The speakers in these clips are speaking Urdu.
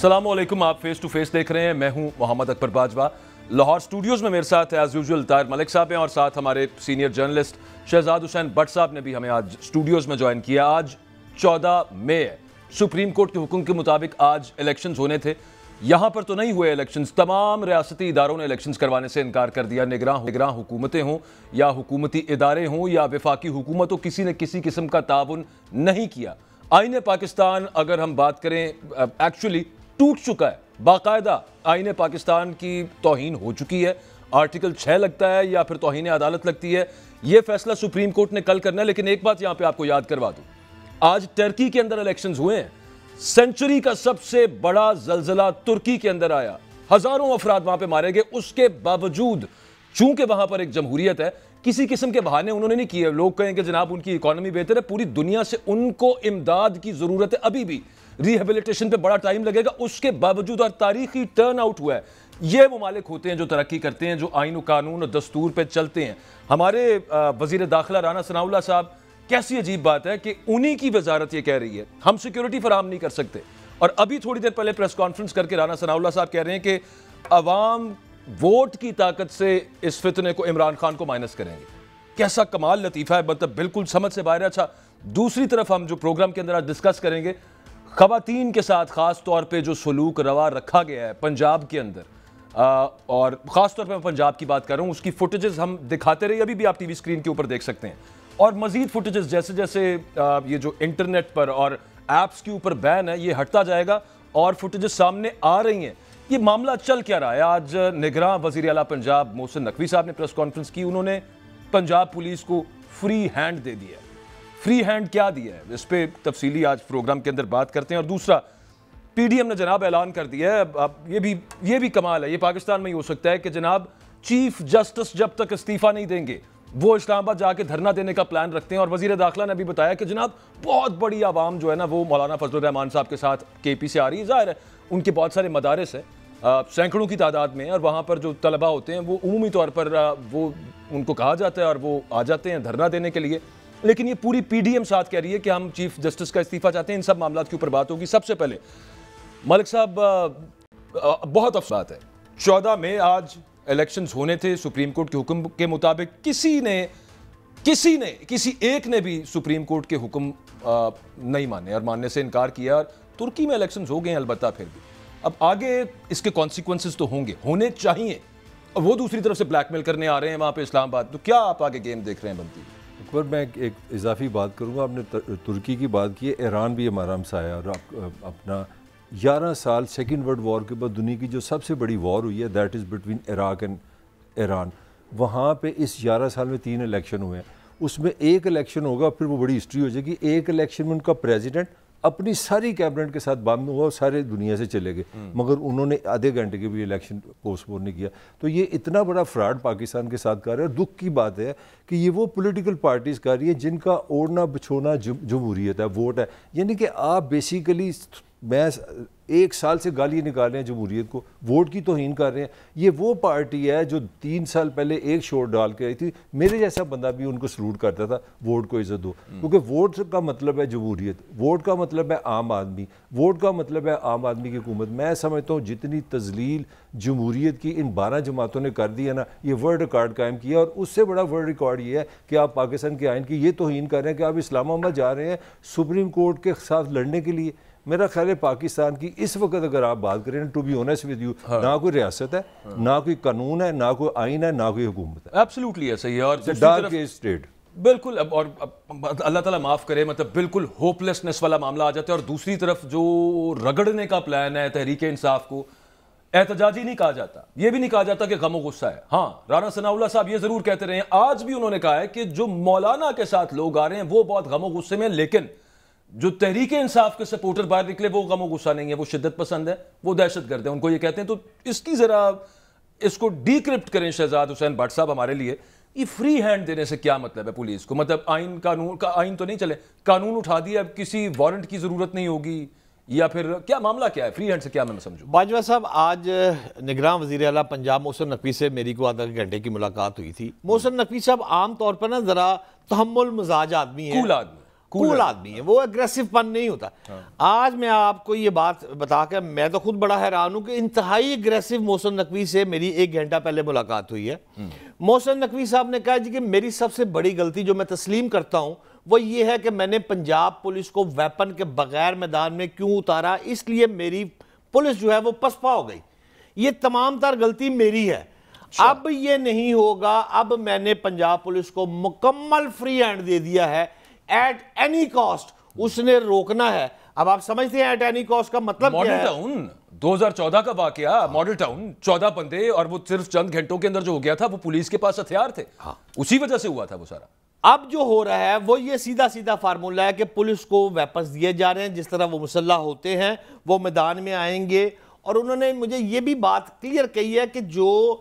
السلام علیکم، آپ فیس ٹو فیس دیکھ رہے ہیں. میں ہوں محمد اکبر باجوہ. لاہور سٹوڈیوز میں میرے ساتھ ایز یوزول طاہر ملک صاحب ہیں اور ساتھ ہمارے senior journalist Shahzad Hussain but صاحب نے بھی ہمیں آج سٹوڈیوز میں جوائن کیا. آج 14 مئی ہے. سپریم کورٹ کے حکم کے مطابق آج الیکشنز ہونے تھے. یہاں پر تو نہیں ہوئے الیکشنز. تمام ریاستی اداروں نے الیکشنز کروانے سے انکار کر دیا. نگراں حکومتیں ہوں یا حکومتی ادارے ہوں یا وفاقی حکومت ہو، کسی نے کسی قسم کا تعاون نہیں کیا. آئین پاکستان اگر ہم بات کریں ایکچولی ٹوٹ چکا ہے. باقاعدہ آئین پاکستان کی توہین ہو چکی ہے. آرٹیکل 6 لگتا ہے یا پھر توہین عدالت لگتی ہے. یہ فیصلہ سپریم کورٹ نے کل کرنا ہے. لیکن ایک بات یہاں پہ آپ کو یاد کروا دوں، آج ٹرکی کے اندر الیکشنز ہوئے ہیں. سینچری کا سب سے بڑا زلزلہ ترکی کے اندر آیا. ہزاروں افراد وہاں پہ مارے گئے. اس کے باوجود چونکہ وہاں پر ایک جمہوریت ہے، کسی قسم کے بہانے انہوں نے نہیں کیے. لوگ کہیں کہ جناب ان کی اکانومی بہتر ہے، پوری دنیا سے ان کو امداد کی ضرورت ہے. ابھی بھی ریہیبلیٹیشن پہ بڑا ٹائم لگے گا. اس کے باوجود اور تاریخی ٹرن آؤٹ ہوا ہے. یہ ممالک ہوتے ہیں جو ترقی کرتے ہیں، جو آئین و قانون اور دستور پہ چلتے ہیں. ہمارے وزیر داخلہ رانا ثناء اللہ صاحب، کیسی عجیب بات ہے کہ انہی کی وزارت یہ کہہ رہی ہے ہم سیکیورٹی فراہم نہیں کر سکتے. اور ابھی تھوڑی دیر پہلے پریس کانفرنس کر کے رانا ثناء اللہ صاحب کہہ رہے ہیں کہ عوام ووٹ کی طاقت سے اس فتنے کو عمران خان کو مائنس کریں گے. کیسا کمال لطیفہ ہے، مطلب بالکل سمجھ سے باہر ہے. اچھا، دوسری طرف ہم جو پروگرام کے اندر آج ڈسکس کریں گے، خواتین کے ساتھ خاص طور پہ جو سلوک روا رکھا گیا ہے پنجاب کے اندر، اور خاص طور پہ میں پنجاب کی بات کر رہا ہوں. اس کی فوٹیجز ہم دکھاتے رہے، ابھی بھی آپ ٹی وی اسکرین کے اوپر دیکھ سکتے ہیں. اور مزید فوٹیجز جیسے جیسے یہ جو انٹرنیٹ پر اور ایپس کے اوپر بین ہے یہ ہٹتا جائے گا اور فوٹیجز سامنے آ رہی ہیں. یہ معاملہ چل کیا رہا ہے؟ آج نگراں وزیر اعلیٰ پنجاب محسن نقوی صاحب نے پریس کانفرنس کی. انہوں نے پنجاب پولیس کو فری ہینڈ دے دیا ہے. فری ہینڈ کیا دیا ہے اس پہ تفصیلی آج پروگرام کے اندر بات کرتے ہیں. اور دوسرا، پی ڈی ایم نے جناب اعلان کر دیا ہے، اب یہ بھی کمال ہے، یہ پاکستان میں ہی ہو سکتا ہے کہ جناب چیف جسٹس جب تک استعفیٰ نہیں دیں گے وہ اسلام آباد جا کے دھرنا دینے کا پلان رکھتے ہیں. اور وزیر داخلہ نے بھی بتایا کہ جناب بہت بڑی عوام جو ہے نا وہ مولانا فضل الرحمان صاحب کے ساتھ کے پی سے آ رہی ہے. ظاہر ہے ان کے بہت سارے مدارس ہیں، سینکڑوں کی تعداد میں، اور وہاں پر جو طلبہ ہوتے ہیں وہ عمومی طور پر وہ ان کو کہا جاتا ہے اور وہ آ جاتے ہیں دھرنا دینے کے لیے. لیکن یہ پوری پی ڈی ایم ساتھ کہہ رہی ہے کہ ہم چیف جسٹس کا استعفیٰ چاہتے ہیں. ان سب معاملات کے اوپر بات ہوگی. سب سے پہلے ملک صاحب، بہت افسوس ہے 14 مئی آج الیکشنز ہونے تھے سپریم کورٹ کے حکم کے مطابق. کسی ایک نے بھی سپریم کورٹ کے حکم نہیں مانے اور ماننے سے انکار کیا. اور ترکی میں الیکشنز ہو گئے ہیں البتہ، پھر بھی اب آگے اس کے کانسیکوینسز تو ہوں گے، ہونے چاہیے. اور وہ دوسری طرف سے بلیک میل کرنے آ رہے ہیں وہاں پہ اسلام آباد. تو کیا آپ آگے گیم دیکھ رہے ہیں بنتی؟ اکبر، میں ایک اضافی بات کروں گا. آپ نے ترکی کی بات کی ہے، ایران بھی ہمارا ہمسایہ اور اپنا 11 سال سیکنڈ ورلڈ وار کے بعد دنیا کی جو سب سے بڑی وار ہوئی ہے that is between Iraq and Iran. وہاں پہ اس 11 سال میں 3 الیکشن ہوئے ہیں. اس میں ایک الیکشن ہوگا، پھر وہ بڑی ہسٹری ہو جائے گی. ایک الیکشن میں ان کا پریزیڈنٹ اپنی ساری کیبنٹ کے ساتھ بند ہوا اور سارے دنیا سے چلے گئے، مگر انہوں نے آدھے گھنٹے کے بھی الیکشن پوسٹ پون نہیں کیا. تو یہ اتنا بڑا فراڈ پاکستان کے ساتھ کر رہا ہے. اور دکھ کی بات ہے کہ یہ وہ پولیٹیکل پارٹیز کر رہی ہیں جن کا اوڑھنا بچھونا جمہوریت ہے، ووٹ ہے. یعنی کہ آپ بیسیکلی میں 1 سال سے گالیاں نکال رہے ہیں جمہوریت کو، ووٹ کی توہین کر رہے ہیں. یہ وہ پارٹی ہے جو 3 سال پہلے ایک شور ڈال کے آئی تھی. میرے جیسا بندہ بھی ان کو سلوٹ کرتا تھا، ووٹ کو عزت دو. کیونکہ ووٹ کا مطلب ہے جمہوریت، ووٹ کا مطلب ہے عام آدمی، ووٹ کا مطلب ہے عام آدمی کی حکومت. میں سمجھتا ہوں جتنی تذلیل جمہوریت کی ان 12 جماعتوں نے کر دی ہے نا، یہ ورلڈ ریکارڈ قائم کیا. اور اس سے بڑا ورلڈ ریکارڈ یہ ہے کہ آپ پاکستان کے آئین کی یہ توہین کر رہے ہیں کہ آپ اسلام آباد جا رہے ہیں سپریم کورٹ کے ساتھ لڑنے کے لیے. میرا خیال ہے پاکستان کی اس وقت اگر آپ بات کریں to be honest with you, نہ کوئی ریاست ہے، نہ کوئی قانون ہے، نہ کوئی آئین ہے، نہ کوئی حکومت ہے. ایبسلیوٹلی ایسا ہی ہے. اور ڈارک اسٹیٹ بالکل. اور اللہ تعالیٰ معاف کرے، مطلب بالکل ہوپلیسنس والا معاملہ آ جاتا ہے. اور دوسری طرف جو رگڑنے کا پلان ہے تحریک انصاف کو، احتجاجی نہیں کہا جاتا، یہ بھی نہیں کہا جاتا کہ غم و غصہ ہے. ہاں، رانا ثناء اللہ صاحب یہ ضرور کہتے رہے ہیں، آج بھی انہوں نے کہا ہے کہ جو مولانا کے ساتھ لوگ آ رہے ہیں وہ بہت غم و غصے میں، لیکن جو تحریک انصاف کے سپورٹر باہر نکلے وہ غم و غصہ نہیں ہے، وہ شدت پسند ہے، وہ دہشت گرد ہے، ان کو یہ کہتے ہیں. تو اس کی ذرا اس کو ڈیکرپٹ کریں شہزاد حسین بٹ صاحب ہمارے لیے. یہ فری ہینڈ دینے سے کیا مطلب ہے پولیس کو؟ مطلب آئین تو نہیں چلے، قانون اٹھا دیا، اب کسی وارنٹ کی ضرورت نہیں ہوگی، یا پھر کیا معاملہ کیا ہے؟ فری ہینڈ سے کیا میں سمجھوں؟ باجوہ صاحب، آج نگراں وزیر اعلیٰ پنجاب محسن نقوی سے میری کو آدھا گھنٹے کی ملاقات ہوئی تھی. محسن نقوی صاحب عام طور پر نا ذرا تحمل مزاج آدمی ہیں، کول آدمی، کول آدمی ہے, وہ اگریسو پن نہیں ہوتا. آج میں آپ کو یہ بات بتا کے میں تو خود بڑا حیران ہوں کہ انتہائی اگریسو محسن نقوی سے میری 1 گھنٹہ پہلے ملاقات ہوئی ہے. محسن نقوی صاحب نے کہا جی کہ میری سب سے بڑی غلطی جو میں تسلیم کرتا ہوں وہ یہ ہے کہ میں نے پنجاب پولیس کو ویپن کے بغیر میدان میں کیوں اتارا, اس لیے میری پولیس جو ہے وہ پسپا ہو گئی. یہ تمام تر غلطی میری ہے. اب یہ نہیں ہوگا. اب میں نے پنجاب پولیس کو مکمل فری ہینڈ دے دیا ہے ایٹ اینی کاسٹ. اس نے روکنا ہے. اب آپ سمجھتے ہیں ایٹ اینی کاسٹ کا مطلب کیا ہے؟ ماڈل ٹاؤن 2014 کا واقعہ, ماڈل ٹاؤن 14 بندے اور وہ صرف چند گھنٹوں کے اندر جو ہو گیا تھا وہ پولیس کے پاس ہتھیار تھے, اسی وجہ سے ہوا تھا وہ سارا. اب جو ہو رہا ہے وہ یہ سیدھا فارمولہ ہے کہ پولیس کو ویپنز دیے جا رہے ہیں, جس طرح وہ مسلح ہوتے ہیں وہ میدان میں آئیں گے. اور انہوں نے مجھے یہ بھی بات کلیئر کہی ہے کہ جو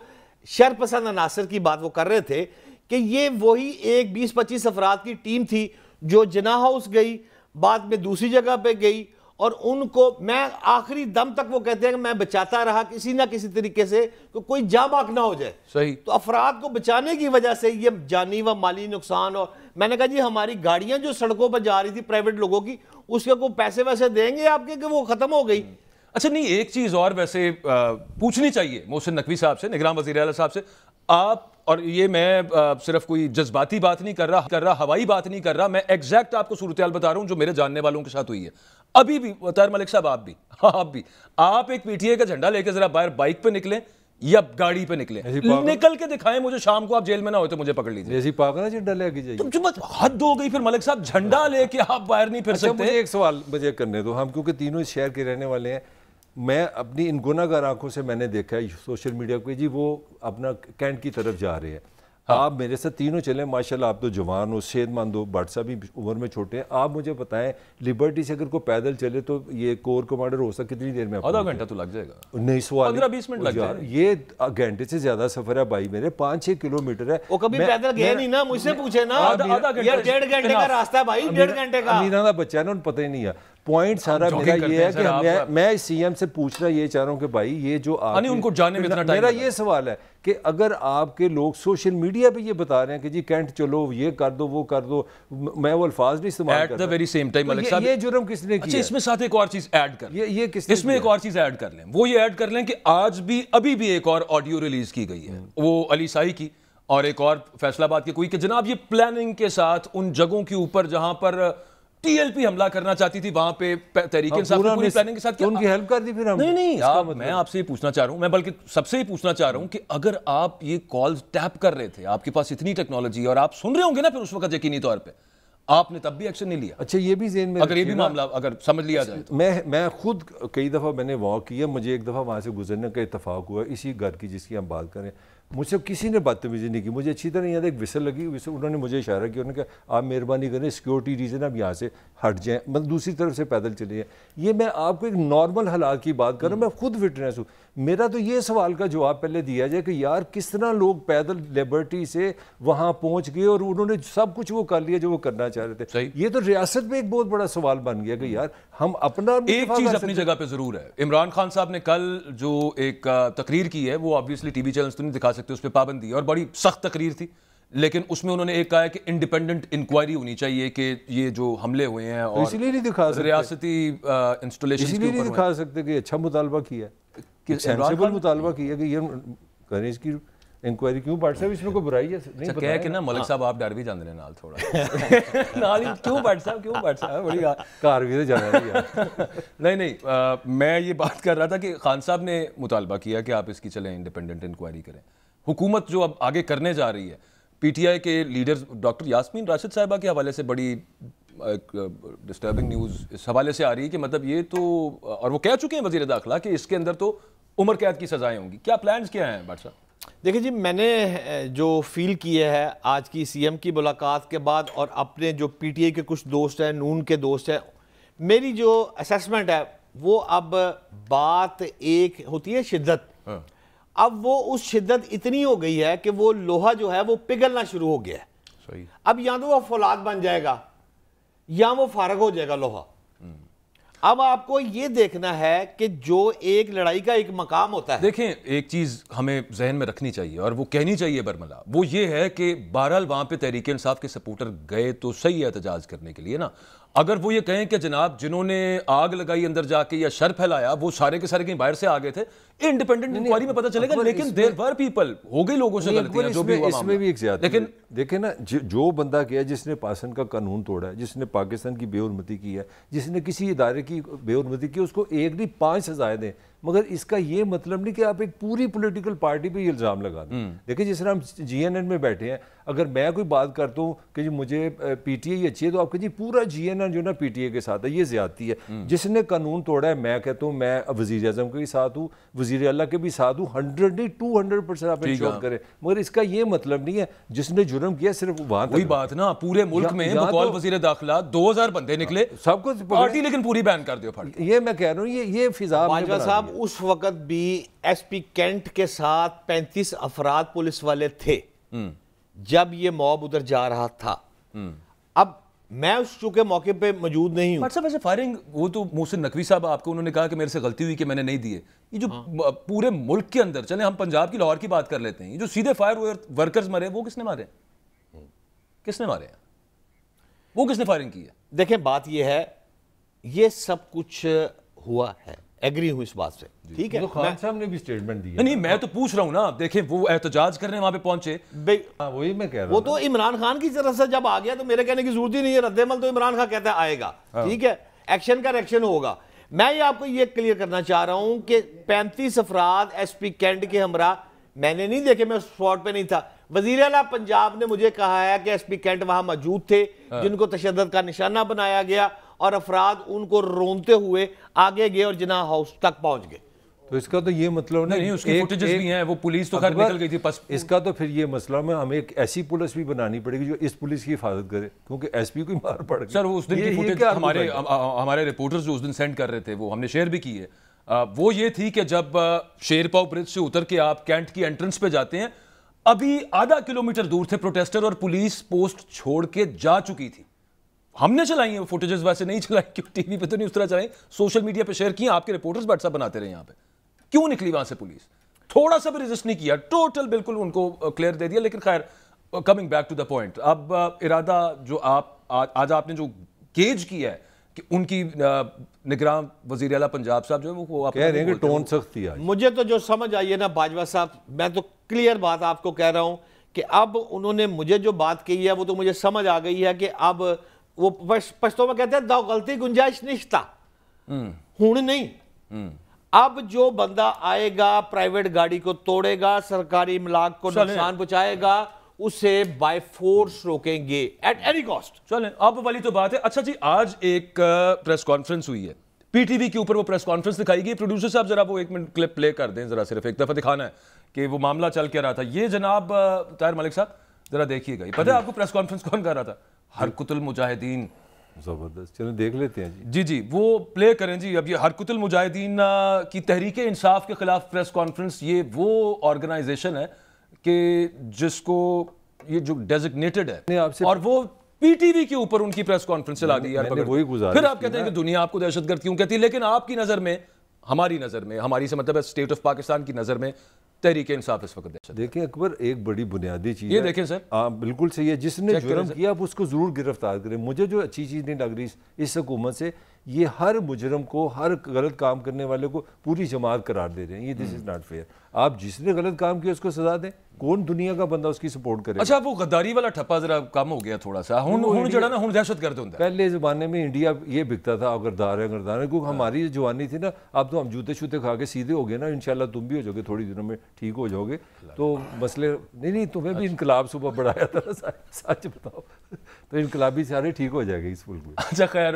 شر پسند عناصر کی بات وہ کر رہے تھے کہ یہ وہی ایک 20-25 افراد کی ٹیم تھی جو جناح ہاؤس گئی, بعد میں دوسری جگہ پہ گئی, اور ان کو میں آخری دم تک وہ کہتے ہیں کہ میں بچاتا رہا کسی نہ کسی طریقے سے کہ کوئی جاں باک نہ ہو جائے. صحیح. تو افراد کو بچانے کی وجہ سے یہ جانی و مالی نقصان. اور میں نے کہا جی ہماری گاڑیاں جو سڑکوں پر جا رہی تھی پرائیویٹ لوگوں کی, اس کے کوئی پیسے ویسے دیں گے آپ کے کہ وہ ختم ہو گئی؟ اچھا نہیں, ایک چیز اور ویسے پوچھنی چاہیے محسن نقوی صاحب سے, نگراں وزیر اعلیٰ صاحب سے. آپ, اور یہ میں صرف کوئی جذباتی بات نہیں کر رہا, ہوائی بات نہیں کر رہا, میں ایگزیکٹ آپ کو صورتحال بتا رہا ہوں جو میرے جاننے والوں کے ساتھ ہوئی ہے. ابھی بھی طاہر ملک صاحب آپ ایک پی ٹی اے کا جھنڈا لے کے ذرا باہر بائک پہ نکلیں یا گاڑی پہ نکلیں, نکل کے دکھائیں مجھے. شام کو آپ جیل میں نہ ہوتے مجھے پکڑ لیجیے. ایسی پاک نا جھنڈا لے کے جائیے. تم حد ہو گئی پھر ملک صاحب, جھنڈا لے کے آپ باہر نہیں پھر سکتے. مجھے ایک سوال مجھے کرنے دو, ہم کیونکہ تینوں اس شہر کے رہنے والے ہیں. میں اپنی ان گناہگار آنکھوں سے میں نے دیکھا ہے سوشل میڈیا پہ جی وہ اپنا کینٹ کی طرف جا رہے ہیں. آپ میرے ساتھ تینوں چلیں, ماشاءاللہ آپ تو جوان ہو, صحت مند ہو, بٹ صاحب بھی عمر میں چھوٹے ہیں. آپ مجھے بتائیں لبرٹی سے اگر کوئی پیدل چلے تو یہ کور کمانڈر ہو سکتا کتنی دیر میں؟ آدھا گھنٹہ تو لگ جائے گا. نہیں, سوال 15-20 منٹ لگ جائے. یہ گھنٹے سے زیادہ سفر ہے بھائی میرے, 5-6 کلومیٹر ہے. وہ کبھی پیدل گئے نہیں نا, مجھ سے پوچھے نا. یہ 1.5 گھنٹے کا راستہ ہے بھائی, 1.5 گھنٹے کا. امیران کا بچہ ہے نا, انہیں پتہ ہی نہیں ہے. پوائنٹ سارا میرا یہ ہے کہ میں سی ایم سے پوچھنا یہ چاہ رہا ہوں کہ بھائی یہ جو آپ, ان کو جانے میں اتنا ٹائم, میرا یہ سوال ہے کہ اگر آپ کے لوگ سوشل میڈیا پہ یہ بتا رہے ہیں کہ جی کینٹ چلو, یہ کر دو, وہ کر دو, میں وہ الفاظ نہیں استعمال کر رہا, یہ جرم کس نے کیا؟ اس میں ساتھ ایک اور چیز ایڈ کر, یہ اس میں ایک اور چیز ایڈ کر لیں. وہ یہ ایڈ کر لیں کہ آج بھی ابھی بھی ایک اور آڈیو ریلیز کی گئی ہے, وہ علی سائی کی اور ایک اور فیصلہ آباد کی کوئی, کہ جناب یہ پلاننگ کے ساتھ ان جگہوں کے اوپر جہاں پر ٹی ایل پی حملہ کرنا چاہتی تھی وہاں پہ تحریک انصاف پوری پلاننگ کے ساتھ ان کی ہیلپ کر دی. پھر نہیں, میں آپ سے یہ پوچھنا چاہ رہا ہوں, میں بلکہ سب سے ہی پوچھنا چاہ رہا ہوں کہ اگر آپ یہ کالز ٹیپ کر رہے تھے, آپ کے پاس اتنی ٹیکنالوجی اور آپ سن رہے ہوں گے نا پھر اس وقت یقینی طور پہ, آپ نے تب بھی ایکشن نہیں لیا. اچھا یہ بھی ذہن میں اگر یہ بھی معاملہ اگر سمجھ لیا جائے. میں خود کئی دفعہ میں نے واک کیا, مجھے ایک دفعہ وہاں سے گزرنے کا اتفاق ہوا اسی گھر کی جس کی ہم بات کریں. مجھ سے کسی نے بدتمیزی نہیں کی, مجھے اچھی طرح یاد ایک وسل لگی, انہوں نے مجھے اشارہ کیا, انہوں نے کہا آپ مہربانی کریں سیکیورٹی ریزن اب یہاں سے ہٹ جائیں, مطلب دوسری طرف سے پیدل چلے جائیں. یہ میں آپ کو ایک نارمل حالات کی بات کر رہا ہوں, میں خود فٹنس ہوں. میرا تو یہ سوال کا جواب پہلے دیا جائے کہ یار کس طرح لوگ پیدل لیبرٹی سے وہاں پہنچ گئے اور انہوں نے سب کچھ وہ کر لیا جو وہ کرنا چاہ رہے تھے. یہ تو ریاست میں ایک بہت بڑا سوال بن گیا کہ یار ہم اپنا, ایک چیز اپنی جگہ پہ ضرور ہے. عمران خان صاحب نے کل جو ایک تقریر کی ہے وہ آبویسلی ٹی وی چینلز تو نہیں دکھا سکتے, اس پہ پابندی ہے اور بڑی سخت تقریر تھی, لیکن اس میں انہوں نے ایک کہا ہے کہ انڈیپینڈنٹ انکوائری ہونی چاہیے کہ یہ جو حملے ہوئے ہیں اور اس لیے نہیں دکھا سکتے ریاستی انسٹالیشن اس لیے نہیں دکھا سکتے کہ اچھا مطالبہ کیا ہے, سینسیبل مطالبہ کیا کہ یہ کریں اس کی انکوائری. کیوں بٹ صاحب اس میں کوئی برائی ہے نہیں کہہ کہ نا ملک صاحب آپ ڈر بھی جاندے ہیں نال تھوڑا نال کیوں بٹ صاحب بڑی کار بھی جانا نہیں میں یہ بات کر رہا تھا کہ خان صاحب نے مطالبہ کیا کہ آپ اس کی چلیں انڈیپینڈنٹ انکوائری کریں. حکومت جو اب آگے کرنے جا رہی ہے, پی ٹی آئی کے لیڈرز ڈاکٹر یاسمین راشد صاحبہ کے حوالے سے بڑی ڈسٹربنگ نیوز اس حوالے سے آ رہی ہے کہ مطلب یہ تو, اور وہ کہہ چکے ہیں وزیر داخلہ کہ اس کے اندر تو عمر قید کی سزائیں ہوں گی. کیا پلانز کیا ہیں بٹ صاحب؟ دیکھیں جی, میں نے جو فیل کیا ہے آج کی سی ایم کی ملاقات کے بعد اور اپنے جو پی ٹی آئی کے کچھ دوست ہیں, نون کے دوست ہیں, میری جو اسیسمنٹ ہے وہ اب بات ایک ہوتی ہے شدت, اب وہ اس شدت اتنی ہو گئی ہے کہ وہ لوہا جو ہے وہ پگھلنا شروع ہو گیا ہے. اب یا تو وہ فولاد بن جائے گا یا وہ فارغ ہو جائے گا لوہا. اب آپ کو یہ دیکھنا ہے کہ جو ایک لڑائی کا ایک مقام ہوتا ہے. دیکھیں ایک چیز ہمیں ذہن میں رکھنی چاہیے اور وہ کہنی چاہیے برملا, وہ یہ ہے کہ بہرحال وہاں پہ تحریک انصاف کے سپورٹر گئے تو صحیح ہے احتجاج کرنے کے لیے نا. اگر وہ یہ کہیں کہ جناب جنہوں نے آگ لگائی اندر جا کے یا شر پھیلایا وہ سارے کے سارے کہیں باہر سے آ گئے تھے, انڈیپینڈنٹ انکوائری میں پتہ چلے گا. لیکن دیر ور پیپل ہو گئی لوگوں سے غلطیاں جو بھی ہوا اس میں بھی ایک زیادہ. لیکن دیکھیں نا جو بندہ کیا جس نے پاکستان کا قانون توڑا ہے, جس نے پاکستان کی بے حرمتی کی ہے, جس نے کسی ادارے کی بے حرمتی کی, اس کو ایک نہیں 5 سزائیں دیں. مگر اس کا یہ مطلب نہیں کہ آپ ایک پوری پولیٹیکل پارٹی پہ یہ الزام لگا دیں. دیکھیں جس طرح ہم جی این این میں بیٹھے ہیں, اگر میں کوئی بات کرتا ہوں کہ جی مجھے پی ٹی آئی اچھی ہے تو آپ کہیں جی پورا جی این این جو نا پی ٹی آئی کے ساتھ ہے, یہ زیادتی ہے. جس نے قانون توڑا ہے میں کہتا ہوں میں وزیر اعظم کے بھی ساتھ ہوں, وزیر اعلیٰ کے بھی ساتھ ہوں, 100 نہیں 200% آپ انشور کریں. مگر اس کا یہ مطلب نہیں ہے جس نے جرم کیا صرف وہاں وہی بات نا, پورے ملک میں بقول وزیر داخلہ 2000 بندے نکلے سب کو پارٹی لیکن پوری بین کر دیو. یہ میں کہہ رہا ہوں یہ فضا باجوہ صاحب اس وقت بھی ایس پی کینٹ کے ساتھ 35 افراد پولیس والے تھے جب یہ موب ادھر جا رہا تھا. اب میں اس چونکہ موقع پہ موجود نہیں ہوں. بٹ صاحب ایسے فائرنگ, وہ تو محسن نقوی صاحب آپ کو انہوں نے کہا کہ میرے سے غلطی ہوئی کہ میں نے نہیں دیے. یہ جو پورے ملک کے اندر, چلیں ہم پنجاب کی لاہور کی بات کر لیتے ہیں, یہ جو سیدھے فائر ورکرز مرے وہ کس نے مارے, کس نے مارے ہیں, وہ کس نے فائرنگ کی ہے؟ دیکھیں بات یہ ہے, یہ سب کچھ ہوا ہے, ایگری ہوں اس بات سے, ٹھیک ہے. خان صاحب نے بھی سٹیٹمنٹ دی. نہیں میں تو پوچھ رہا ہوں نا, دیکھیں وہ احتجاج کرنے وہاں پہ پہنچے, وہی میں کہہ رہا ہوں. وہ تو عمران خان کی طرف سے جب آ گیا تو میرے کہنے کی ضرورت ہی نہیں ہے, رد عمل تو عمران خان کہتا ہے آئے گا, ٹھیک ہے, ایکشن کا ریکشن ہوگا. میں یہ آپ کو یہ کلیئر کرنا چاہ رہا ہوں کہ 35 افراد ایس پی کینٹ کے ہمراہ میں نے نہیں دیکھے, میں اسپاٹ پہ نہیں تھا. وزیر اعلیٰ پنجاب نے مجھے کہا ہے کہ ایس پی کینٹ وہاں موجود تھے جن کو تشدد کا نشانہ بنایا گیا اور افراد ان کو رونتے ہوئے آگے گئے اور جناح ہاؤس تک پہنچ گئے. تو اس کا تو یہ مطلب نہیں, اس کی فوٹیجز بھی ہیں, وہ پولیس تو خیر نکل گئی تھی. اس کا تو پھر یہ مسئلہ میں ہمیں ایک ایسی پولیس بھی بنانی پڑے گی جو اس پولیس کی حفاظت کرے, کیونکہ ایس پی کو مار پڑ گئی. سر وہ اس دن کی فوٹیج ہمارے رپورٹرز جو اس دن سینڈ کر رہے تھے وہ ہم نے شیئر بھی کی ہے. وہ یہ تھی کہ جب شیرپاؤ برج سے اتر کے آپ کینٹ کی انٹرنس پہ جاتے ہیں, ابھی آدھا کلومیٹر دور تھے پروٹیسٹر اور پولیس پوسٹ چھوڑ کے جا چکی تھی. ہم نے چلائی ہیں فوٹیجز, ویسے نہیں چلائی, کیوں ٹی وی پہ تو نہیں اس طرح چلائیں, سوشل میڈیا پہ شیئر کی, آپ کے رپورٹرز واٹس ایپ بناتے رہے یہاں پہ. کیوں نکلی وہاں سے پولیس؟ تھوڑا سا بھی ریزسٹ نہیں کیا, ٹوٹل بالکل ان کو کلیئر دے دیا. لیکن خیر coming back to the point, اب ارادہ جو آج آپ نے جو گیج کیا ہے کہ ان کی نگراں وزیر اعلیٰ پنجاب صاحب جو ہے وہ کہہ رہے ہیں کہ ٹون سخت تھی. مجھے تو جو سمجھ آئی ہے نا باجوہ صاحب, میں تو کلیئر بات آپ کو کہہ رہا ہوں کہ اب انہوں نے مجھے جو بات کہی ہے وہ تو مجھے سمجھ آ گئی ہے کہ اب وہ پشتوں میں کہتے ہیں دا غلطی گنجائش نشتا ہون نہیں. اب جو بندہ آئے گا پرائیویٹ گاڑی کو توڑے گا, سرکاری املاک کو نقصان پہنچائے گا, اسے بائی فورس روکیں گے ایٹ اینی کاسٹ. چلیں اب والی تو بات ہے. اچھا جی, آج ایک پریس کانفرنس ہوئی ہے پی ٹی وی کے اوپر, وہ پریس کانفرنس دکھائی گئی. پروڈیوسر صاحب ذرا وہ 1 منٹ کلپ پلے کر دیں, ذرا صرف ایک دفعہ دکھانا ہے کہ وہ معاملہ چل کے رہا تھا. یہ جناب طاہر ملک صاحب ذرا دیکھیے گا, پتہ ہے آپ کو پریس کانفرنس کون کر رہا تھا؟ حرکت المجاہدین. زبردست, چلیں دیکھ لیتے ہیں جی. جی وہ پلے کریں جی. اب یہ حرکت المجاہدین کی تحریک انصاف کے خلاف پریس کانفرنس, یہ وہ آرگنائزیشن ہے کہ جس کو یہ جو ڈیزگنیٹڈ ہے, اور وہ پی ٹی وی کے اوپر ان کی پریس کانفرنس چلا دی. پھر آپ کہتے ہیں کہ دنیا آپ کو دہشت گرد کیوں کہتی ہے, لیکن آپ کی نظر میں, ہماری نظر میں, ہماری سے مطلب ہے اسٹیٹ آف پاکستان کی نظر میں تحریک انصاف اس وقت دہشت. دیکھیں اکبر, ایک بڑی بنیادی چیز یہ دیکھیں سر, ہاں بالکل صحیح ہے, جس نے جرم کیا آپ اس کو ضرور گرفتار کریں. مجھے جو اچھی چیز نہیں لگ رہی اس حکومت سے, یہ ہر مجرم کو, ہر غلط کام کرنے والے کو پوری جماعت قرار دے رہے ہیں. یہ دس از ناٹ فیئر. آپ جس نے غلط کام کیا اس کو سزا دیں, کون دنیا کا بندہ اس کی سپورٹ کرے. اچھا وہ غداری والا ٹھپا ذرا کم ہو گیا تھوڑا سا, ہن جڑا نا ہن دہشت گرد ہوندا ہے. پہلے زمانے میں انڈیا یہ بکتا تھا اگردار ہے اگردار ہے, کیونکہ ہماری جوانی تھی نا, اب تو ہم جوتے شوتے کھا کے سیدھے ہو گئے نا, انشاءاللہ تم بھی ہو جاؤ گے, تھوڑی دنوں میں ٹھیک ہو جاؤ گے. تو مسئلے نہیں, تمہیں بھی انقلاب صبح بڑھایا تھا, سچ بتاؤ, تو انقلابی سارے ٹھیک ہو جائے گا اس ملک میں. اچھا خیر,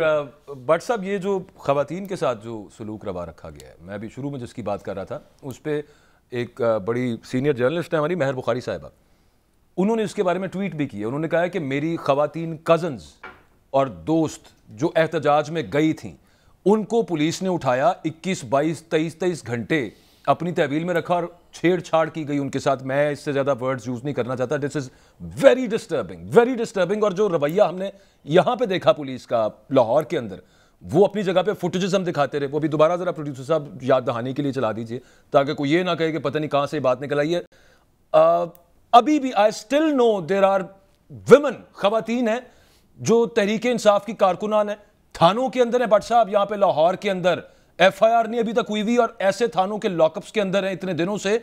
بٹ صاحب یہ جو خواتین کے ساتھ جو سلوک روا رکھا گیا ہے, میں ابھی شروع میں جس کی بات کر رہا تھا, اس پہ ایک بڑی سینئر جرنلسٹ ہے ہماری مہر بخاری صاحبہ, انہوں نے اس کے بارے میں ٹویٹ بھی کیا. انہوں نے کہا ہے کہ میری خواتین کزنز اور دوست جو احتجاج میں گئی تھیں, ان کو پولیس نے اٹھایا, 21, 22, 23 گھنٹے اپنی تحویل میں رکھا اور چھیڑ چھاڑ کی گئی ان کے ساتھ. میں اس سے زیادہ ورڈز یوز نہیں کرنا چاہتا. This is very disturbing, very disturbing. اور جو رویہ ہم نے یہاں پہ دیکھا پولیس کا لاہور کے اندر, وہ اپنی جگہ پہ فوٹیجز ہم دکھاتے رہے. وہ بھی دوبارہ ذرا پروڈیوسر صاحب یاد دہانی کے لیے چلا دیجیے تاکہ کوئی یہ نہ کہے کہ پتہ نہیں کہاں سے بات نکل آئی ہے. ابھی بھی I still know there are women, خواتین ہیں جو تحریک انصاف کی کارکنان ہیں, تھانوں کے اندر ہیں بٹ صاحب, یہاں پہ لاہور کے اندر ایف آئی آر نہیں ابھی تک ہوئی ہوئی, اور ایسے تھانوں کے لاک اپس کے اندر ہیں اتنے دنوں سے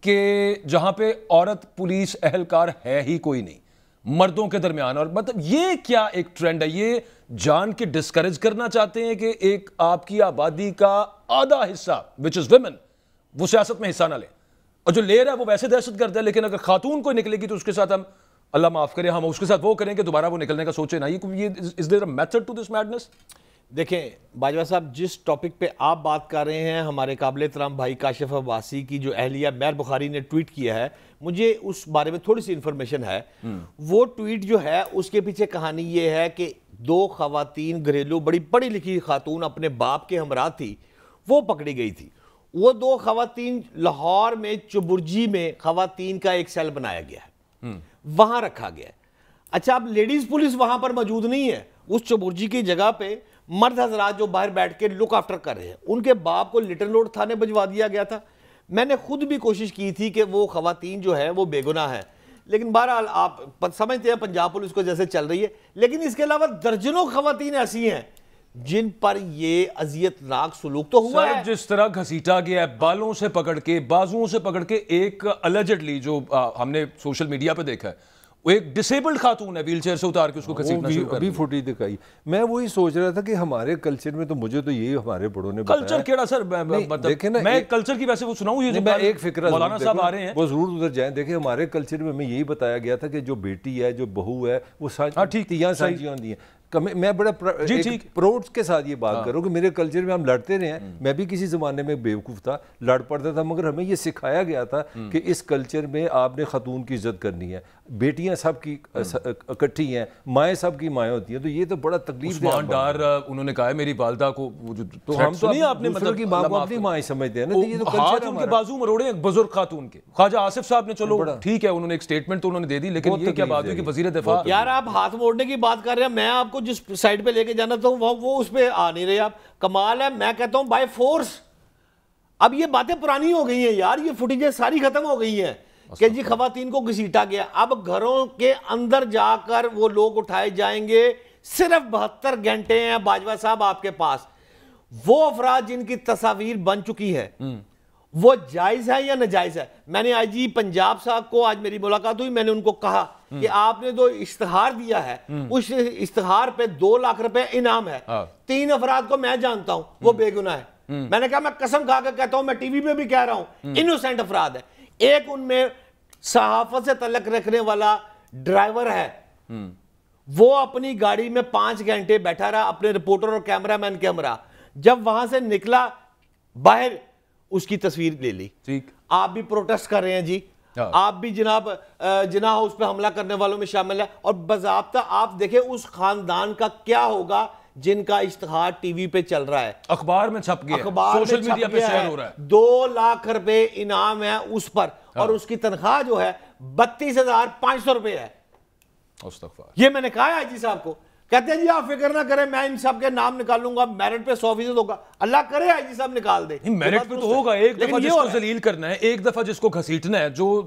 کہ جہاں پہ عورت پولیس اہلکار ہے ہی کوئی نہیں مردوں کے درمیان. اور مطلب یہ کیا ایک ٹرینڈ ہے, یہ جان کے ڈسکریج کرنا چاہتے ہیں کہ ایک آپ کی آبادی کا آدھا حصہ وچ از ویمن وہ سیاست میں حصہ نہ لے, اور جو لے رہا ہے وہ ویسے دہشت گرد ہے, لیکن اگر خاتون کوئی نکلے گی تو اس کے ساتھ ہم, اللہ معاف کرے, ہم اس کے ساتھ وہ کریں کہ دوبارہ وہ نکلنے کا سوچے نہ. یہ is there a method to this madness? دیکھیں باجوہ صاحب, جس ٹاپک پہ آپ بات کر رہے ہیں, ہمارے قابل احترام بھائی کاشف عباسی کی جو اہلیہ مہر بخاری نے ٹویٹ کیا ہے, مجھے اس بارے میں تھوڑی سی انفارمیشن ہے. وہ ٹویٹ جو ہے اس کے پیچھے کہانی یہ ہے کہ 2 خواتین گھریلو بڑی پڑھی لکھی خاتون اپنے باپ کے ہمراہ تھی, وہ پکڑی گئی تھی. وہ 2 خواتین لاہور میں چبرجی میں خواتین کا ایک سیل بنایا گیا ہے, وہاں رکھا گیا ہے. اچھا, اب لیڈیز پولیس وہاں پر موجود نہیں ہے. اس چبرجی کی جگہ پہ مرد حضرات جو باہر بیٹھ کے لک آفٹر کر رہے ہیں, ان کے باپ کو لٹل روڈ تھانے بھجوا دیا گیا تھا. میں نے خود بھی کوشش کی تھی کہ وہ خواتین جو ہے وہ بے گناہ ہیں, لیکن بہرحال آپ سمجھتے ہیں پنجاب پولیس کو جیسے چل رہی ہے. لیکن اس کے علاوہ درجنوں خواتین ایسی ہیں جن پر یہ اذیت ناک سلوک تو ہوا ہے. جس طرح گھسیٹا گیا ہے بالوں سے پکڑ کے, بازوؤں سے پکڑ کے, ایک الجڈلی جو ہم نے سوشل میڈیا پہ دیکھا ہے, وہ ایک ڈسیبلڈ خاتون ہے, ویل چیئر سے اتار کے اس کو گھسیٹنا شروع کر ابھی فوٹیج دکھائی. میں وہی سوچ رہا تھا کہ ہمارے کلچر میں تو, مجھے تو یہی ہمارے بڑوں نے بتایا. کلچر کیڑا سر, میں کلچر کی ویسے وہ سناؤں, یہ میں ایک فکرہ مولانا صاحب آ رہے ہیں وہ ضرور ادھر جائیں. دیکھیں ہمارے کلچر میں ہمیں یہی بتایا گیا تھا کہ جو بیٹی ہے, جو بہو ہے, وہ تیاں سانجیاں ہوتی ہیں. میں بڑا پراؤڈ کے ساتھ یہ بات کروں کہ میرے کلچر میں ہم لڑتے رہے ہیں. میں بھی کسی زمانے میں بیوقوف تھا, لڑ پڑتا تھا, مگر ہمیں یہ سکھایا گیا تھا کہ اس کلچر میں آپ نے خاتون کی عزت کرنی ہے. بیٹیاں سب کی اکٹھی ہیں, مائیں سب کی مائیں ہوتی ہیں. تو یہ تو بڑا تکلیف عثمان ڈار انہوں نے کہا ہے میری والدہ کو, تو ہم تو دوسروں کی ماں کو اپنی مائیں سمجھتے ہیں نا. یہ تو ہاتھ ان کے بازو مروڑے ایک بزرگ خاتون کے, خواجہ آصف صاحب نے, چلو ٹھیک ہے انہوں نے ایک سٹیٹمنٹ تو انہوں نے دے دی, لیکن یہ کیا بات ہوئی کہ وزیر دفاع. یار آپ ہاتھ موڑنے کی بات کر رہے ہیں, میں آپ کو جس سائڈ پہ لے کے جانا تو وہ اس پہ آ نہیں رہے آپ. کمال ہے, میں کہتا ہوں بائی فورس. اب یہ باتیں پرانی ہو گئی ہیں یار, یہ فوٹیجیں ساری ختم ہو گئی ہیں کہ جی خواتین کو گھسیٹا گیا. اب گھروں کے اندر جا کر وہ لوگ اٹھائے جائیں گے. صرف 72 گھنٹے ہیں باجوہ صاحب آپ کے پاس. وہ افراد جن کی تصاویر بن چکی ہے وہ جائز ہے یا ناجائز ہے؟ میں نے آئی جی پنجاب صاحب کو آج میری ملاقات ہوئی, میں نے ان کو کہا کہ آپ نے جو اشتہار دیا ہے اس اشتہار پہ 2 لاکھ روپے انعام ہے. 3 افراد کو میں جانتا ہوں وہ بے گناہ ہے. میں نے کہا میں قسم کھا کے کہتا ہوں, میں ٹی وی پہ بھی کہہ رہا ہوں, انوسینٹ افراد ہے. ایک ان میں صحافت سے تعلق رکھنے والا ڈرائیور ہے, وہ اپنی گاڑی میں 5 گھنٹے بیٹھا رہا اپنے رپورٹر اور کیمرہ مین کے ہمراہ. جب وہاں سے نکلا باہر اس کی تصویر لے لی. آپ بھی پروٹیسٹ کر رہے ہیں جی, آپ بھی جناب جناح اس پہ حملہ کرنے والوں میں شامل ہے. اور باضابطہ آپ دیکھیں اس خاندان کا کیا ہوگا جن کا اشتہار ٹی وی پہ چل رہا ہے, اخبار میں چھپ گیا, سوشل میڈیا پہ شیئر ہو رہا ہے. 2 لاکھ روپے انعام ہے اس پر, اور اس کی تنخواہ جو ہے 32,500 روپے ہے. یہ میں نے کہا ہے آئی جی صاحب کو. کہتے ہیں جی آپ فکر نہ کریں, میں ان سب کے نام نکالوں گا, میرٹ پہ 100% ہوگا. اللہ کرے آئی جی صاحب نکال دے. میرٹ پہ تو ہوگا, ایک دفعہ جس کو ذلیل کرنا ہے, ایک دفعہ جس کو گھسیٹنا ہے, جو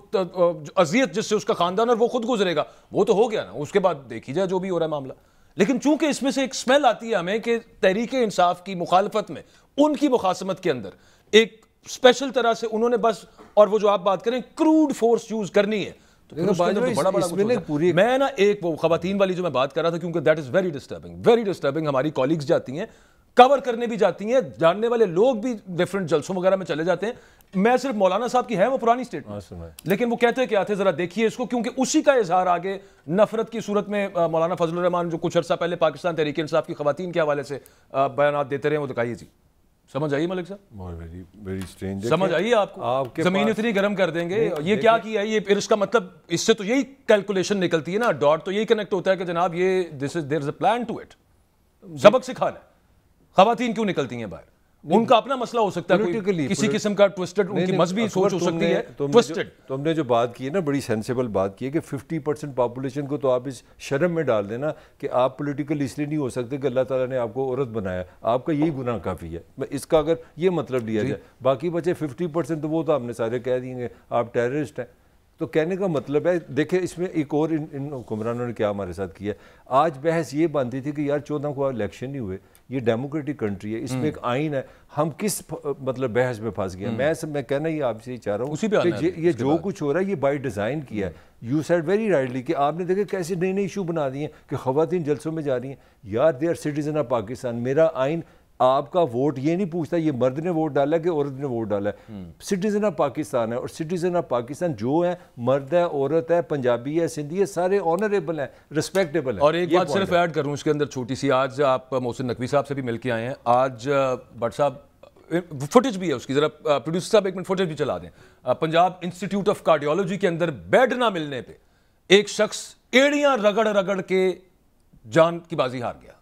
اذیت جس سے اس کا خاندان اور وہ خود گزرے گا, وہ تو ہو گیا نا. اس کے بعد دیکھی جائے جو بھی ہو رہا ہے معاملہ. لیکن چونکہ اس میں سے ایک سمیل آتی ہے ہمیں کہ تحریک انصاف کی مخالفت میں, ان کی مخاصمت کے اندر ایک اسپیشل طرح سے انہوں نے بس, اور وہ جو آپ بات کریں کروڈ فورس یوز کرنی ہے. میں نا ایک وہ خواتین والی جو میں بات کر رہا تھا, کیونکہ دیٹ از ویری ڈسٹربنگ. ہماری کالیگز جاتی ہیں, کور کرنے بھی جاتی ہیں, جاننے والے لوگ بھی ڈیفرنٹ جلسوں وغیرہ میں چلے جاتے ہیں. میں صرف مولانا صاحب کی ہے وہ پرانی اسٹیٹمنٹ, لیکن وہ کہتے کیا تھے ذرا دیکھیے اس کو, کیونکہ اسی کا اظہار آگے نفرت کی صورت میں مولانا فضل الرحمان جو کچھ عرصہ پہلے پاکستان تحریک انصاف کی خواتین کے حوالے سے بیانات دیتے رہے, وہ دکھائیے جی. سمجھ آئیے ملک صاحب, سمجھ آئیے آپ کو, زمین اتنی گرم کر دیں گے. یہ کیا کیا ہے, یہ پھر اس کا مطلب اس سے تو یہی کیلکولیشن نکلتی ہے نا, ڈاٹ تو یہی کنیکٹ ہوتا ہے کہ جناب یہ دیر از اے پلان ٹو اٹ. سبق سکھانا ہے, خواتین کیوں نکلتی ہیں باہر, ان کا اپنا مسئلہ ہو سکتا ہے, کوئی کسی قسم کا ٹوسٹڈ ان کی مذہبی سوچ ہو سکتی ہے ٹوسٹڈ. تم نے جو بات کی ہے نا, بڑی سینسیبل بات کی ہے کہ 50% پاپولیشن کو تو آپ اس شرم میں ڈال دینا کہ آپ پولیٹیکل اس لیے نہیں ہو سکتے کہ اللہ تعالیٰ نے آپ کو عورت بنایا, آپ کا یہی گناہ کافی ہے. اس کا اگر یہ مطلب لیا جائے, باقی بچے 50% تو وہ تو آپ نے سارے کہہ دیں گے آپ ٹیررسٹ ہیں. تو کہنے کا مطلب ہے, دیکھیں اس میں ایک اور ان حکمرانوں نے کیا ہمارے ساتھ کیا. آج بحث یہ بنتی تھی کہ یار 14 کو الیکشن نہیں ہوئے, یہ ڈیموکریٹک کنٹری ہے, اس میں ایک آئین ہے, ہم کس مطلب بحث میں پھنس گئے. میں کہنا یہ آپ سے ہی چاہ رہا ہوں کہ یہ جو کچھ ہو رہا ہے یہ بائی ڈیزائن کیا ہے. یو سیڈ ویری رائٹلی کہ آپ نے دیکھا کیسے نئے نئے ایشو بنا دیے ہیں کہ خواتین جلسوں میں جا رہی ہیں. یار they are citizen of Pakistan. میرا آئین آپ کا ووٹ یہ نہیں پوچھتا یہ مرد نے ووٹ ڈالا ہے کہ عورت نے ووٹ ڈالا ہے. سٹیزن آف پاکستان ہے, اور سٹیزن آف پاکستان جو ہے, مرد ہے, عورت ہے, پنجابی ہے, سندھی ہے, سارے آنریبل ہیں, رسپیکٹیبل ہیں. اور ایک بات صرف ایڈ کروں اس کے اندر چھوٹی سی, آج آپ محسن نقوی صاحب سے بھی مل کے آئے ہیں. آج بٹ صاحب فوٹیج بھی ہے اس کی, ذرا پروڈیوسر صاحب ایک منٹ فوٹیج بھی چلا دیں. پنجاب انسٹیٹیوٹ آف کارڈیولوجی کے اندر بیڈ نہ ملنے پہ ایک شخص ایڑیاں رگڑ رگڑ کے جان کی بازی ہار گیا.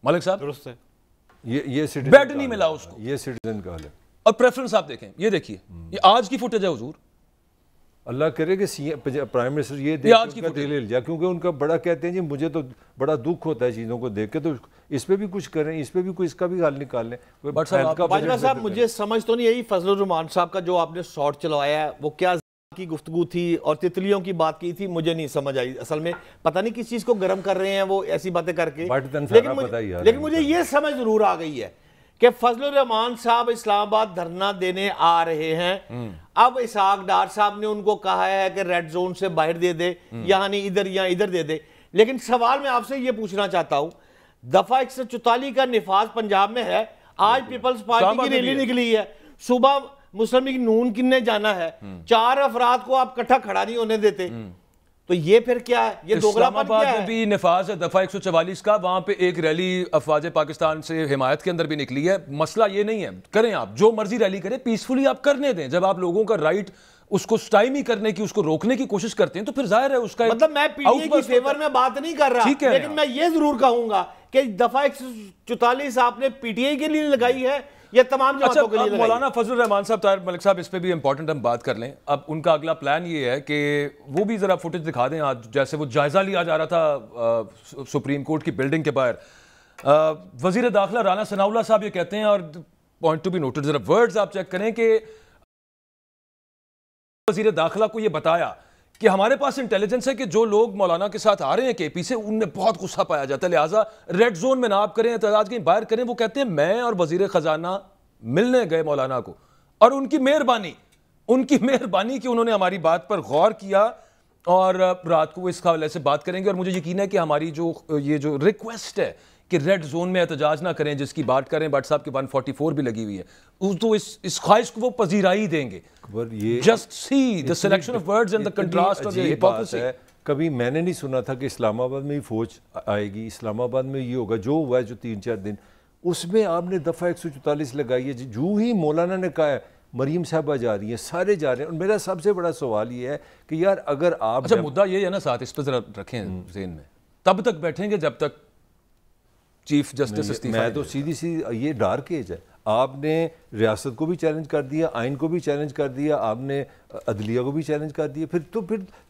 ملک صاحب درست ہے, یہ بیڈ نہیں ملا اس کو, یہ سٹیزن کا حال ہے. اور پریفرنس آپ دیکھیں, یہ دیکھیے یہ آج کی فوٹیج ہے حضور. اللہ کرے کہ پرائم منسٹر یہ دیکھ کے دل ہل جائے, کیونکہ ان کا بڑا کہتے ہیں جی مجھے تو بڑا دکھ ہوتا ہے چیزوں کو دیکھ کے, تو اس پہ بھی کچھ کریں, اس پہ بھی کوئی اس کا بھی حل نکال لیں. باجوہ صاحب مجھے سمجھ تو نہیں یہی فضل الرحمان صاحب کا جو آپ نے شارٹ چلوایا ہے وہ کیا کی گفتگو تھی اور تتلیوں کی بات کی تھی, مجھے نہیں سمجھ آئی. اصل میں پتہ نہیں کس چیز کو گرم کر رہے ہیں وہ ایسی باتیں کر کے, لیکن مجھے یہ سمجھ ضرور آ گئی ہے کہ فضل الرحمان صاحب اسلام آباد دھرنا دینے آ رہے ہیں. اب اسحاق ڈار صاحب نے ان کو کہا ہے کہ ریڈ زون سے باہر دے دے, یہاں نہیں ادھر یا ادھر دے دے. لیکن سوال میں آپ سے یہ پوچھنا چاہتا ہوں, دفعہ 144 کا نفاذ پنجاب میں ہے, آج پیپلز پارٹی کی ریلی نکلی ہے, صبح مسلم لیگ نون کن نے جانا ہے, 4 افراد کو آپ کٹھا کھڑا نہیں ہونے دیتے, تو یہ پھر کیا ہے؟ یہ اسلام آباد میں بھی نفاذ ہے دفعہ 144 کا, وہاں پہ ایک ریلی افواج پاکستان سے حمایت کے اندر بھی نکلی ہے. مسئلہ یہ نہیں ہے, کریں آپ جو مرضی ریلی کریں, پیسفلی آپ کرنے دیں. جب آپ لوگوں کا رائٹ اس کو سٹائمی کرنے کی, اس کو روکنے کی کوشش کرتے ہیں تو پھر ظاہر ہے اس کا مطلب میں پی ڈی اے کی فیور میں بات نہیں کر رہا, لیکن میں یہ ضرور کہوں گا کہ دفعہ 144 آپ نے پی ٹی اے کے لیے لگائی ہے یہ تمام جماعتوں کے لیے لگائی ہے. مولانا فضل الرحمان صاحب, طاہر ملک صاحب, اس پہ بھی امپورٹنٹ ہم بات کر لیں. اب ان کا اگلا پلان یہ ہے کہ وہ بھی ذرا فوٹیج دکھا دیں آج, جیسے وہ جائزہ لیا جا رہا تھا سپریم کورٹ کی بلڈنگ کے باہر. وزیر داخلہ رانا ثناء اللہ صاحب یہ کہتے ہیں, اور پوائنٹ ٹو بی نوٹڈ, ذرا ورڈز آپ چیک کریں, کہ وزیر داخلہ کو یہ بتایا کہ ہمارے پاس انٹیلیجنس ہے کہ جو لوگ مولانا کے ساتھ آ رہے ہیں کے پی سے, ان میں بہت غصہ پایا جاتا ہے, لہٰذا ریڈ زون میں نہ آپ کریں, احتجاج کہیں باہر کریں. وہ کہتے ہیں میں اور وزیر خزانہ ملنے گئے مولانا کو, اور ان کی مہربانی کہ انہوں نے ہماری بات پر غور کیا, اور رات کو وہ اس حوالے سے بات کریں گے. اور مجھے یقین ہے کہ ہماری یہ جو ریکویسٹ ہے کہ ریڈ زون میں احتجاج نہ کریں, جس کی بات کریں بٹ صاحب کی 144 بھی لگی ہوئی ہے, تو اس خواہش کو وہ پذیرائی دیں گے. Just see the selection of words and the contrast of the hypocrisy. کبھی میں نے نہیں سنا تھا کہ اسلام آباد میں ہی فوج آئے گی, اسلام آباد میں یہ ہوگا. جو ہوا ہے جو 3-4 دن, اس میں آپ نے دفعہ 144 لگائی ہے. جو ہی مولانا نے کہا ہے مریم صاحبہ جا رہی ہیں, سارے جا رہے ہیں. اور میرا سب سے بڑا سوال یہ ہے کہ یار اگر آپ, اچھا مدعا یہ ہے نا ساتھ, اس پہ ذرا رکھیں ذہن میں, تب تک بیٹھیں گے جب تک چیف جسٹس استعفیٰ. میں تو سیدھی یہ ڈارک ایج ہے. آپ نے ریاست کو بھی چیلنج کر دیا, آئین کو بھی چیلنج کر دیا, آپ نے عدلیہ کو بھی چیلنج کر دیا,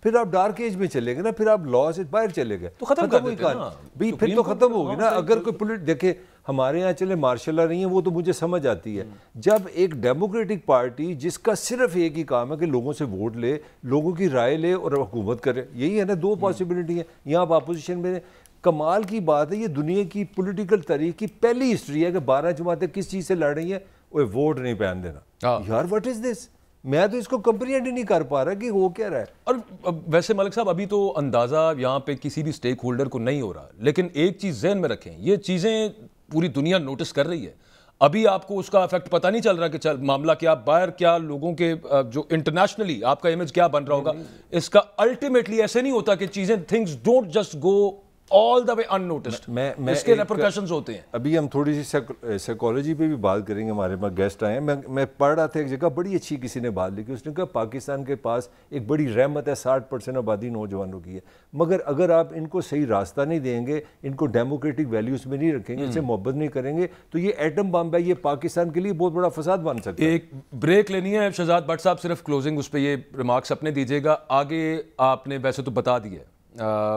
پھر آپ ڈارک ایج میں چلے گئے نا, پھر آپ لا سے باہر چلے گئے تو ختم کر دیتے ہیں نا, پھر تو ختم ہوگی نا. اگر کوئی دیکھیں ہمارے یہاں چلے مارشل لا رہی ہیں, وہ تو مجھے سمجھ آتی ہے. جب ایک ڈیموکریٹک پارٹی جس کا صرف ایک ہی کام ہے کہ لوگوں سے ووٹ لے, لوگوں کی رائے لے اور حکومت کرے, یہی ہے نا, 2 پاسبلٹی ہیں. یہاں آپ اپوزیشن میں, کمال کی بات ہے, یہ دنیا کی پولیٹیکل تاریخ کی پہلی ہسٹری ہے کہ 12 جماعتیں کس چیز سے لڑ رہی ہیں, وہ ووٹ نہیں پہن دینا. یار واٹ از دس, میں تو اس کو کمپریہینڈ ہی نہیں کر پا رہا کہ وہ کیا رہا ہے. اور ویسے ملک صاحب ابھی تو اندازہ یہاں پہ کسی بھی سٹیک ہولڈر کو نہیں ہو رہا, لیکن ایک چیز ذہن میں رکھیں, یہ چیزیں پوری دنیا نوٹس کر رہی ہے. ابھی آپ کو اس کا افیکٹ پتہ نہیں چل رہا کہ معاملہ کیا باہر, کیا لوگوں کے جو انٹرنیشنلی آپ کا امیج کیا بن رہا ہوگا. اس کا الٹیمیٹلی ایسے نہیں ہوتا کہ چیزیں, things don't just go all the way unnoticed. اس کے repercussions ہوتے ہیں. ابھی ہم تھوڑی سی سائیکالوجی پہ بھی بات کریں گے, ہمارے پاس گیسٹ آئے ہیں. میں پڑھ رہا تھا ایک جگہ, بڑی اچھی کسی نے بات لکھی, اس نے کہا پاکستان کے پاس ایک بڑی رحمت ہے, 60% آبادی نوجوانوں کی ہے, مگر اگر آپ ان کو صحیح راستہ نہیں دیں گے, ان کو ڈیموکریٹک ویلیوز میں نہیں رکھیں گے, ان سے محبت نہیں کریں گے, تو یہ ایٹم بم ہے, یہ پاکستان کے لیے بہت بڑا فساد بن سکتا ہے. ایک بریک لینی ہے شہزاد بٹ صاحب, صرف کلوزنگ اس پہ یہ ریمارکس اپنے دیجیے گا. آگے آپ نے ویسے تو بتا دیا ہے,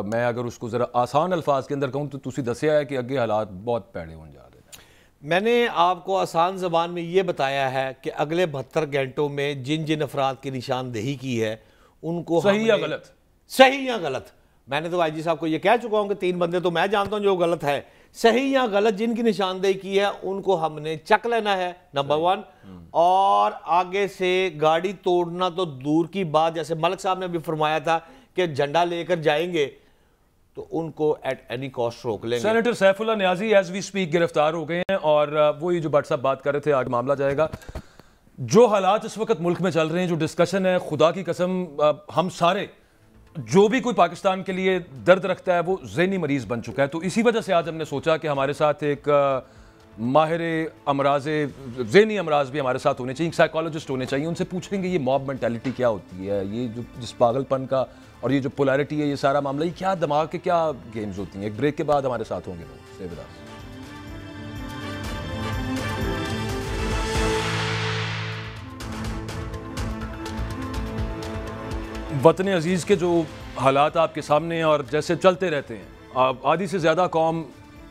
میں اگر اس کو ذرا آسان الفاظ کے اندر کہوں تو تسی دسیا ہے کہ اگے حالات بہت پیڑے ہونے جا رہے ہیں. میں نے آپ کو آسان زبان میں یہ بتایا ہے کہ اگلے 72 گھنٹوں میں جن جن افراد کی نشاندہی کی ہے ان کو صحیح یا غلط, صحیح یا غلط, میں نے تو آئی جی صاحب کو یہ کہہ چکا ہوں کہ 3 بندے تو میں جانتا ہوں جو غلط ہے, صحیح یا غلط جن کی نشاندہی کی ہے ان کو ہم نے چک لینا ہے, نمبر 1. اور آگے سے گاڑی توڑنا تو دور کی بات, جیسے ملک صاحب نے بھی فرمایا تھا کہ جھنڈا لے کر جائیں گے تو ان کو ایٹ اینی کاسٹ روک لیں گے. Senator Saifullah Niazi as we speak گرفتار ہو گئے ہیں, اور وہی جو بٹ صاحب بات کر رہے تھے, آگے معاملہ جائے گا. جو حالات اس وقت ملک میں چل رہے ہیں, جو ڈسکشن ہے, خدا کی قسم ہم سارے جو بھی کوئی پاکستان کے لیے درد رکھتا ہے وہ ذہنی مریض بن چکا ہے. تو اسی وجہ سے آج ہم نے سوچا کہ ہمارے ساتھ ایک ماہر امراض ذہنی امراض بھی ہمارے ساتھ ہونے چاہیے, ایک سائیکالوجسٹ ہونے چاہیے. ان سے پوچھیں گے یہ موب مینٹیلٹی کیا ہوتی ہے, یہ جو جس پاگل پن کا اور یہ جو پولیرٹی ہے, یہ سارا معاملہ, یہ کیا دماغ کے کیا گیمز ہوتی ہیں. ایک بریک کے بعد ہمارے ساتھ ہوں گے وہ سیو داس. وطن عزیز کے جو حالات آپ کے سامنے ہیں اور جیسے چلتے رہتے ہیں, آدھی سے زیادہ قوم,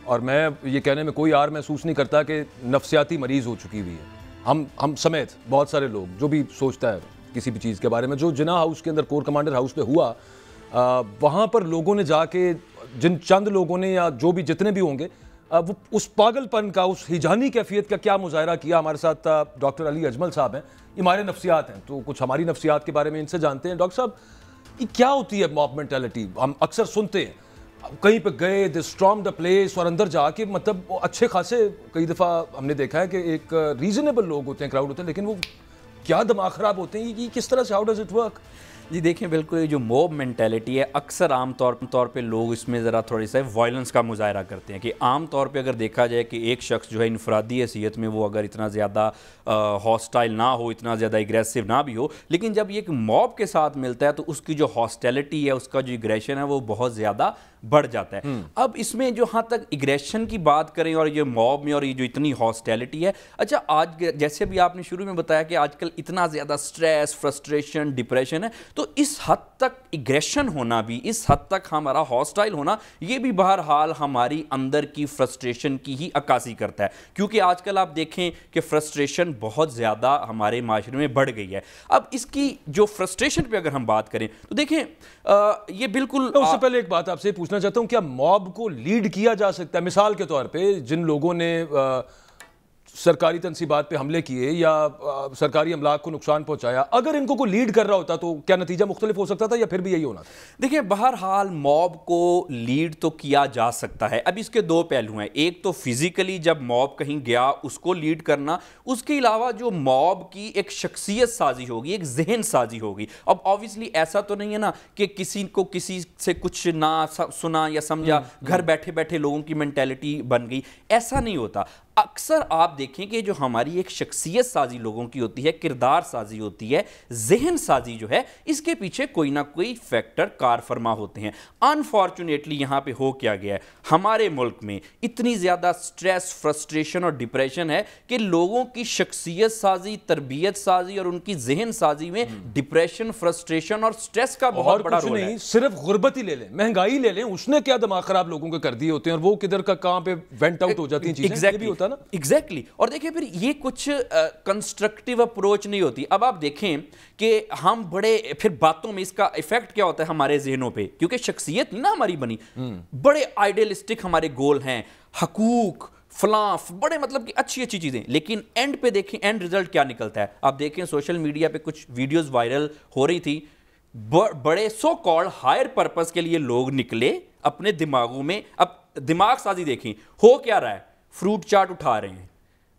اور میں یہ کہنے میں کوئی آر محسوس نہیں کرتا کہ نفسیاتی مریض ہو چکی ہوئی ہے. ہم سمیت بہت سارے لوگ, جو بھی سوچتا ہے کسی بھی چیز کے بارے میں. جو جناح ہاؤس کے اندر کور کمانڈر ہاؤس پہ ہوا, وہاں پر لوگوں نے جا کے, جن چند لوگوں نے یا جو بھی جتنے بھی ہوں گے, وہ اس پاگل پن کا, اس ہیجانی کیفیت کا کیا مظاہرہ کیا. ہمارے ساتھ ڈاکٹر علی اجمل صاحب ہیں, یہ ہمارے نفسیات ہیں, تو کچھ ہماری نفسیات کے بارے میں ان سے جانتے ہیں. ڈاکٹر صاحب یہ کیا ہوتی ہے موب مینٹیلٹی؟ ہم اکثر سنتے ہیں کہیں پہ گئے, دے اسٹارم دا پلیس, اور اندر جا کے مطلب اچھے خاصے, کئی دفعہ ہم نے دیکھا ہے کہ ایک ریزنیبل لوگ ہوتے ہیں, کراؤڈ ہوتے ہیں, لیکن وہ کیا دماغ خراب ہوتے ہیں. یہ کس طرح سے, ہاؤ ڈز اٹ ورک؟ جی دیکھیں, بالکل یہ جو موب مینٹیلٹی ہے, اکثر عام طور پہ لوگ اس میں ذرا تھوڑی سا وائلنس کا مظاہرہ کرتے ہیں. کہ عام طور پہ اگر دیکھا جائے کہ ایک شخص جو ہے انفرادی حیثیت میں وہ اگر اتنا زیادہ ہاسٹائل نہ ہو, اتنا زیادہ اگریسو نہ بھی ہو, لیکن جب یہ ایک موب کے ساتھ ملتا ہے تو اس کی جو ہاسٹیلٹی ہے, اس کا جو اگریشن ہے, وہ بہت زیادہ بڑھ جاتا ہے. اب اس میں جو ہاں تک اگریشن کی بات کریں اور یہ موب میں اور یہ جو اتنی ہاسٹیلٹی ہے, اچھا آج جیسے بھی آپ نے شروع میں بتایا کہ آج کل اتنا زیادہ سٹریس, فرسٹریشن, ڈپریشن ہے, تو اس حد تک اگریشن ہونا بھی, اس حد تک ہمارا ہاسٹائل ہونا, یہ بھی بہرحال ہماری اندر کی فرسٹریشن کی ہی عکاسی کرتا ہے. کیونکہ آج کل آپ دیکھیں کہ فرسٹریشن بہت زیادہ ہمارے معاشرے میں بڑھ گئی ہے. اب اس کی جو فرسٹریشن پہ اگر ہم بات کریں تو دیکھیں یہ بالکل, اس سے پہلے ایک بات آپ سے پوچھنا چاہتا ہوں, کیا موب کو لیڈ کیا جا سکتا ہے؟ مثال کے طور پہ جن لوگوں نے سرکاری تنصیبات پہ حملے کیے یا سرکاری املاک کو نقصان پہنچایا, اگر ان کو کوئی لیڈ کر رہا ہوتا تو کیا نتیجہ مختلف ہو سکتا تھا یا پھر بھی یہی ہونا تھا؟ دیکھیں بہرحال موب کو لیڈ تو کیا جا سکتا ہے. اب اس کے 2 پہلو ہیں. ایک تو فزیکلی جب موب کہیں گیا اس کو لیڈ کرنا, اس کے علاوہ جو موب کی ایک شخصیت سازی ہوگی, ایک ذہن سازی ہوگی. اب آبویسلی ایسا تو نہیں ہے نا کہ کسی کو کسی سے کچھ نہ سنا یا سمجھا, گھر بیٹھے بیٹھے لوگوں کی مینٹیلٹی بن گئی, ایسا نہیں ہوتا. اکثر آپ دیکھیں کہ جو ہماری ایک شخصیت سازی لوگوں کی ہوتی ہے, کردار سازی ہوتی ہے, ذہن سازی جو ہے, اس کے پیچھے کوئی نہ کوئی فیکٹر کار فرما ہوتے ہیں. انفارچونیٹلی یہاں پہ ہو کیا گیا ہے, ہمارے ملک میں اتنی زیادہ سٹریس, فرسٹریشن اور ڈپریشن ہے کہ لوگوں کی شخصیت سازی, تربیت سازی اور ان کی ذہن سازی میں ڈپریشن, فرسٹریشن اور سٹریس کا بہت بڑا رول ہے. صرف غربت ہی لے لیں, مہنگائی لے لیں, اس نے کیا دماغ خراب لوگوں کے کر دیے ہوتے ہیں, اور وہ کدھر کا کہاں پہ وینٹ آؤٹ ہو جاتی ہیں چیزیں, یہ بھی ہوتا ہے نا. ایگزیکٹلی. اور دیکھیں پھر یہ کچھ کنسٹرکٹیو اپروچ نہیں ہوتی. اب آپ دیکھیں کہ ہم بڑے پھر باتوں میں اس کا ایفیکٹ کیا ہوتا ہے ہمارے ذہنوں پہ, کیونکہ شخصیت نہیں نا ہماری بنی, بڑے آئیڈیلسٹک ہمارے گول ہیں, حقوق فلاں, بڑے مطلب کہ اچھی اچھی چیزیں, لیکن اینڈ پہ دیکھیں اینڈ ریزلٹ کیا نکلتا ہے. آپ دیکھیں سوشل میڈیا پہ کچھ ویڈیوز وائرل ہو رہی تھی, بڑے سو کالڈ ہائر پرپس کے لیے لوگ نکلے اپنے دماغوں میں. اب دماغ سازی دیکھیں ہو کیا رہا ہے, فروٹ چاٹ اٹھا رہے ہیں,